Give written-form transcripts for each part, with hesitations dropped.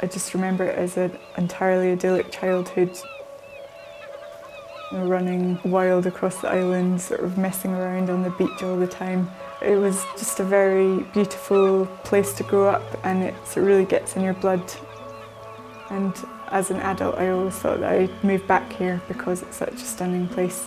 I just remember it as an entirely idyllic childhood. Running wild across the island, sort of messing around on the beach all the time. It was just a very beautiful place to grow up, and it really gets in your blood. And as an adult, I always thought that I'd move back here because it's such a stunning place.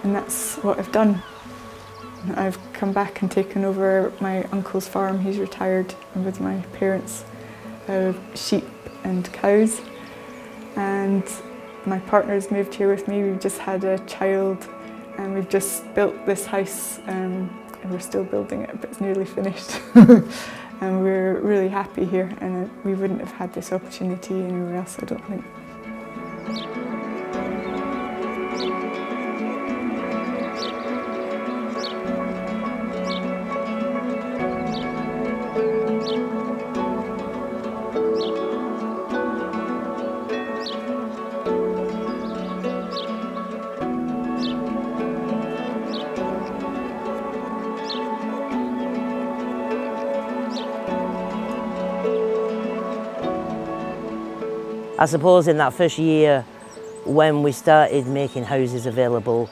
And that's what I've done. I've come back and taken over my uncle's farm. He's retired, with my parents, sheep and cows. And my partner's moved here with me. We've just had a child, and we've just built this house. And we're still building it, but it's nearly finished. And we're really happy here, and we wouldn't have had this opportunity anywhere else, I don't think. I suppose in that first year when we started making houses available,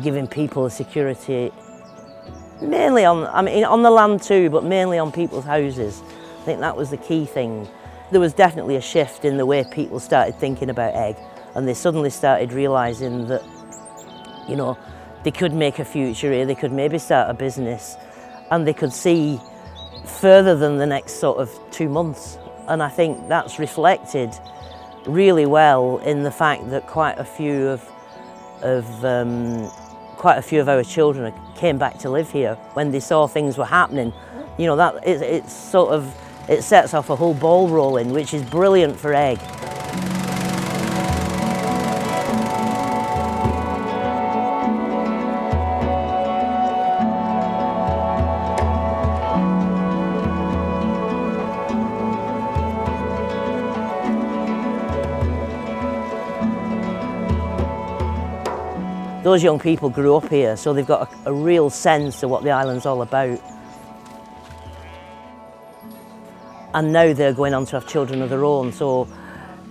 giving people security, mainly on the land too, but mainly on people's houses, I think that was the key thing. There was definitely a shift in the way people started thinking about Eigg, and they suddenly started realising that, you know, they could make a future here, they could maybe start a business, and they could see further than the next sort of 2 months. And I think that's reflected really well in the fact that quite a few of our children came back to live here when they saw things were happening. You know, that it sets off a whole ball rolling, which is brilliant for Eigg. Those young people grew up here, so they've got a real sense of what the island's all about. And now they're going on to have children of their own, so,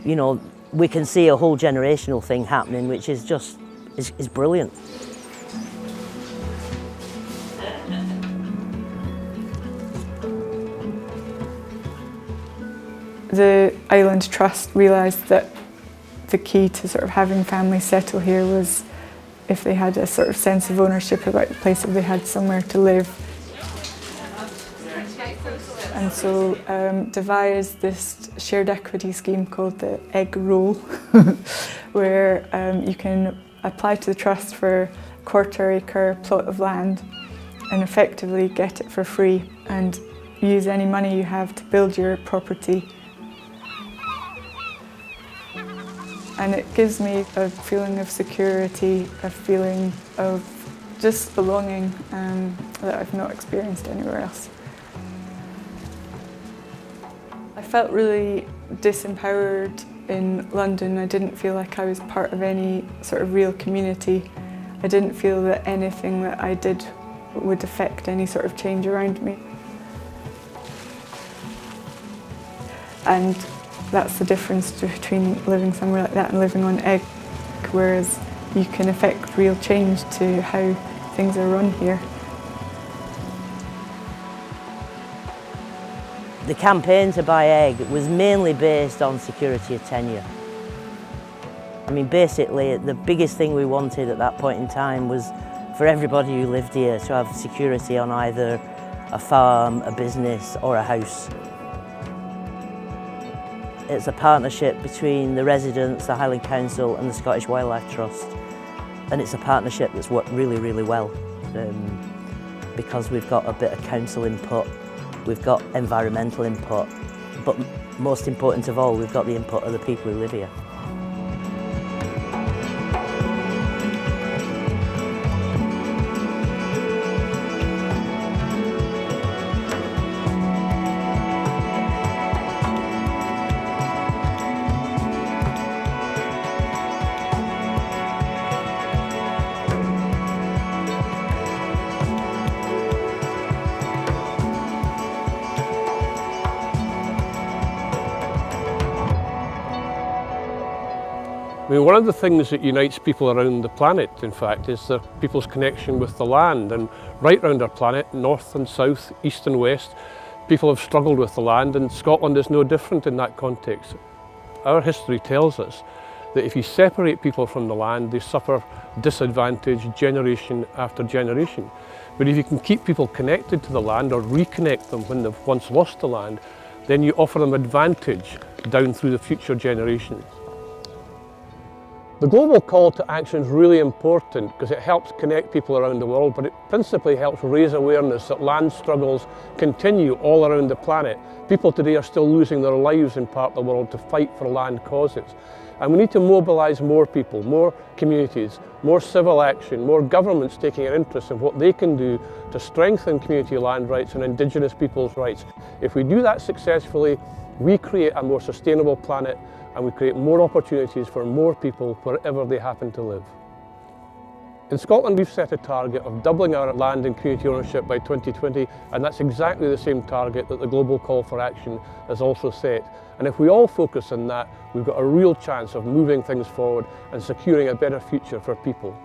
you know, we can see a whole generational thing happening, which is just, is brilliant. The Island Trust realised that the key to sort of having families settle here was if they had a sort of sense of ownership about the place, if they had somewhere to live. And so devised this shared equity scheme called the Eigg Roll, where you can apply to the trust for a quarter-acre plot of land and effectively get it for free and use any money you have to build your property. And it gives me a feeling of security, a feeling of just belonging that I've not experienced anywhere else. I felt really disempowered in London. I didn't feel like I was part of any sort of real community. I didn't feel that anything that I did would affect any sort of change around me. And that's the difference between living somewhere like that and living on Eigg, whereas you can affect real change to how things are run here. The campaign to buy Eigg was mainly based on security of tenure. I mean, basically, the biggest thing we wanted at that point in time was for everybody who lived here to have security on either a farm, a business, or a house. It's a partnership between the residents, the Highland Council and the Scottish Wildlife Trust, and it's a partnership that's worked really, really well because we've got a bit of council input, we've got environmental input, but most important of all, we've got the input of the people who live here. mean, one of the things that unites people around the planet, in fact, is people's connection with the land. And right around our planet, north and south, east and west, people have struggled with the land, and Scotland is no different in that context. Our history tells us that if you separate people from the land, they suffer disadvantage generation after generation. But if you can keep people connected to the land or reconnect them when they've once lost the land, then you offer them advantage down through the future generations. The global call to action is really important because it helps connect people around the world, but it principally helps raise awareness that land struggles continue all around the planet. People today are still losing their lives in part of the world to fight for land causes. And we need to mobilise more people, more communities, more civil action, more governments taking an interest in what they can do to strengthen community land rights and Indigenous people's rights. If we do that successfully, we create a more sustainable planet and we create more opportunities for more people wherever they happen to live. In Scotland, we've set a target of doubling our land and community ownership by 2020, and that's exactly the same target that the Global Call for Action has also set. And if we all focus on that, we've got a real chance of moving things forward and securing a better future for people.